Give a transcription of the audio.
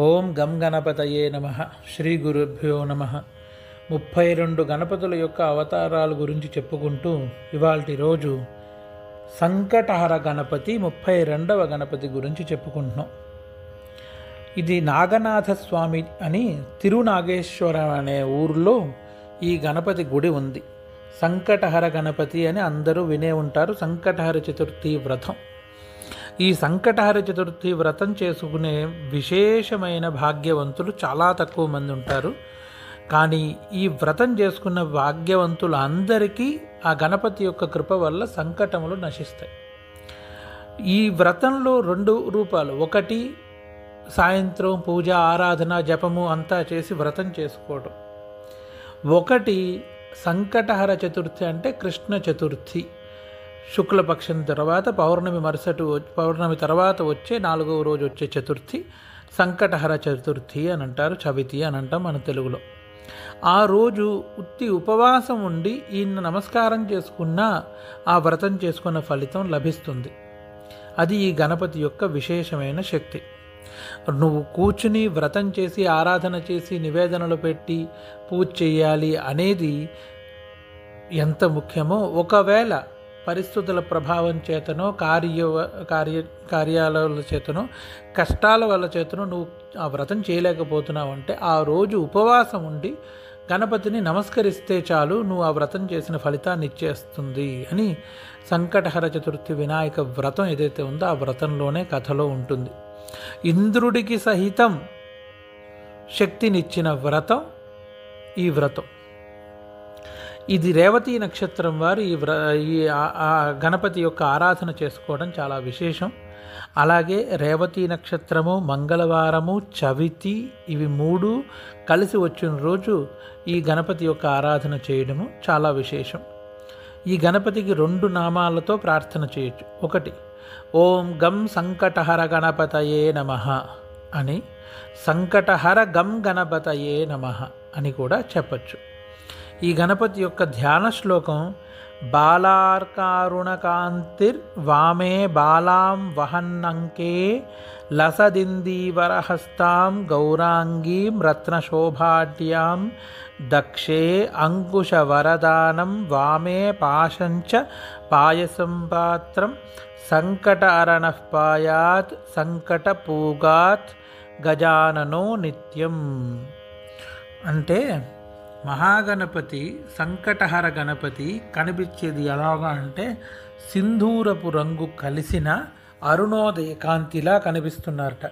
ఓం గం గణపతయే నమః. శ్రీ గురుభ్యో నమః. 32 గణపతుల యొక్క అవతారాల గురించి చెప్పుకుంటూ ఇవాల్టి రోజు సంకటహర గణపతి 32వ గణపతి గురించి చెప్పుకుంటున్నాం. ఇది నాగనాథ స్వామి అని తిరునాగేశ్వరం అనే ఊరిలో ఈ గణపతి గుడి ఉంది. సంకటహర గణపతి అని అందరూ వినే ఉంటారు. సంకటహర చతుర్థి వ్రతం. ఈ సంకటహర చతుర్థి వ్రతం చేసుకునే విశేషమైన భాగ్యవంతులు చాలా తక్కువ మంది ఉంటారు. కానీ ఈ వ్రతం చేసుకున్న భాగ్యవంతులు అందరికీ ఆ గణపతి యొక్క కృప వల్ల సంకటములు నశిస్తాయి. ఈ వ్రతంలో 2 రూపాలు. ఒకటి సాయంత్రం పూజ, ఆరాధన, జపము అంతా చేసి వ్రతం చేసుకోవడం. ఒకటి సంకటహర చతుర్థి అంటే కృష్ణ చతుర్థి. శుక్లపక్షం తర్వాత పౌర్ణమి తర్వాత వచ్చే 4వ రోజు వచ్చే చతుర్థి సంకటహర చతుర్థి అని అంటారు. చవితి అని అంటాం మన తెలుగులో. ఆ రోజు ఉత్తి ఉపవాసం ఉండి ఈయన నమస్కారం చేసుకున్న ఆ వ్రతం చేసుకున్న ఫలితం లభిస్తుంది. అది ఈ గణపతి యొక్క విశేషమైన శక్తి. నువ్వు కూర్చుని వ్రతం చేసి ఆరాధన చేసి నివేదనలు పెట్టి పూజ చేయాలి అనేది ఎంత ముఖ్యమో, ఒకవేళ పరిస్థితుల ప్రభావం చేతనో కార్యాల చేతనో కష్టాల వల్ల చేతనో నువ్వు ఆ వ్రతం చేయలేకపోతున్నావు అంటే ఆ రోజు ఉపవాసం ఉండి గణపతిని నమస్కరిస్తే చాలు, నువ్వు ఆ వ్రతం చేసిన ఫలితాన్ని ఇచ్చేస్తుంది అని సంకటహర చతుర్థి వినాయక వ్రతం ఏదైతే ఉందో ఆ వ్రతంలోనే కథలో ఉంటుంది. ఇంద్రుడికి సహితం శక్తినిచ్చిన వ్రతం ఈ వ్రతం. ఇది రేవతి నక్షత్రం వారు ఈ గణపతి యొక్క ఆరాధన చేసుకోవడం చాలా విశేషం. అలాగే రేవతి నక్షత్రము, మంగళవారము, చవితి ఇవి 3 కలిసి వచ్చిన రోజు ఈ గణపతి యొక్క ఆరాధన చేయడము చాలా విశేషం. ఈ గణపతికి 2 నామాలతో ప్రార్థన చేయొచ్చు. ఒకటి ఓం గం సంకటహర గణపతయే నమః అని, సంకటహర గం గణపతయే నమః అని కూడా చెప్పచ్చు. ఈ గణపతి యొక్క ధ్యాన శ్లోకం బాలార్కారుణకాంతిర్ వామే బాలాం వహన్నంకే లసదిందీవరహస్తాం గౌరాంగీం రత్నశోభాఢ్యాం దక్షే అంకుశవరదానం వామే పాశంచ పాయసం పాత్రం సంకట అరణః పాయాత్ సంకట పూగాత్ గజాననో నిత్యం. అంటే మహాగణపతి సంకటహర గణపతి కనిపించేది ఎలాగా అంటే సింధూరపు రంగు కలిసిన అరుణోదయ కాంతిలా కనిపిస్తున్నారట.